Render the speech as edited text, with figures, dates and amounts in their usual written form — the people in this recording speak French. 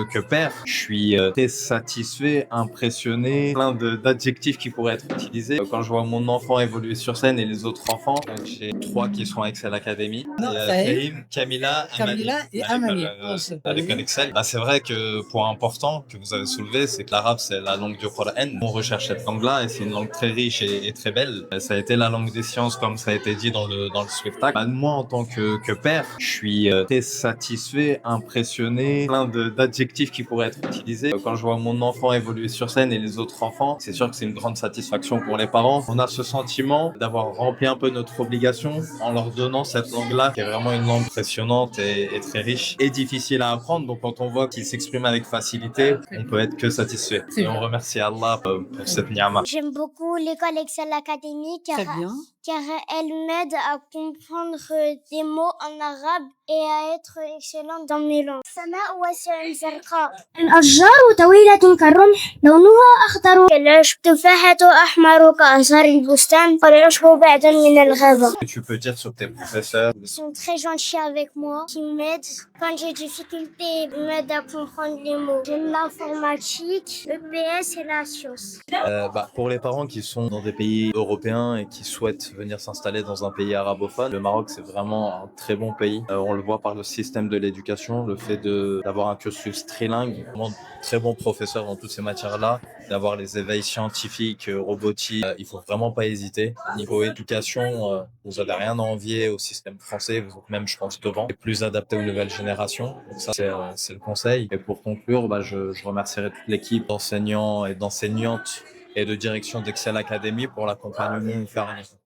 que père, je suis très satisfait, impressionné, plein d'adjectifs qui pourraient être utilisés. Quand je vois mon enfant évoluer sur scène et les autres enfants, j'ai trois qui sont à Excel Academy. Non, Karim, Camila, Amani. Camila et Amani. Ensuite, Avec un Excel. Bah, c'est vrai que point important que vous avez soulevé, c'est que l'arabe, c'est la langue du Coran. On recherche cette langue-là et c'est une langue très riche et très belle. Ça a été la langue des sciences, comme ça a été dit dans le spectacle. Bah, moi, en tant que père, je suis très satisfait, impressionné, plein d'adjectifs qui pourraient être utilisés. Quand je vois mon enfant évoluer sur scène et les autres enfants, c'est sûr que c'est une grande satisfaction pour les parents. On a ce sentiment d'avoir rempli un peu notre obligation en leur donnant cette langue-là, qui est vraiment une langue impressionnante et très riche et difficile à apprendre. Donc quand on voit qu'ils s'expriment avec facilité, on peut être que satisfait. Et on remercie Allah pour cette ni'ama. J'aime beaucoup l'école Excel Academy très bien. car elle m'aide à comprendre des mots en arabe et à être excellente dans mes langues. السماء واسع زرقاء الأشجار طويلة كالرمح لونها أخضر التفاحة أحمر كأزهار البستان والعشب بعد من الغابة. Que tu peux dire sur tes professeurs? Ils sont très gentils avec moi, qui m'aident. Quand j'ai des difficultés, ils m'aident à comprendre les mots. J'aime l'informatique, le PS et la science. Pour les parents qui sont dans des pays européens et qui souhaitent venir s'installer dans un pays arabophone, le Maroc c'est vraiment un très bon pays. On le voit par le système de l'éducation, le fait d'avoir un cursus trilingue, vraiment de très bons professeurs dans toutes ces matières-là, d'avoir les éveils scientifiques, robotiques. Il faut vraiment pas hésiter. Niveau éducation, vous avez rien à envier au système français, vous êtes même, je pense, devant, et plus adapté aux nouvelles générations. Donc ça, c'est le conseil. Et pour conclure, je remercierai toute l'équipe d'enseignants et d'enseignantes et de direction d'Excel Academy pour l'accompagnement offert à nous.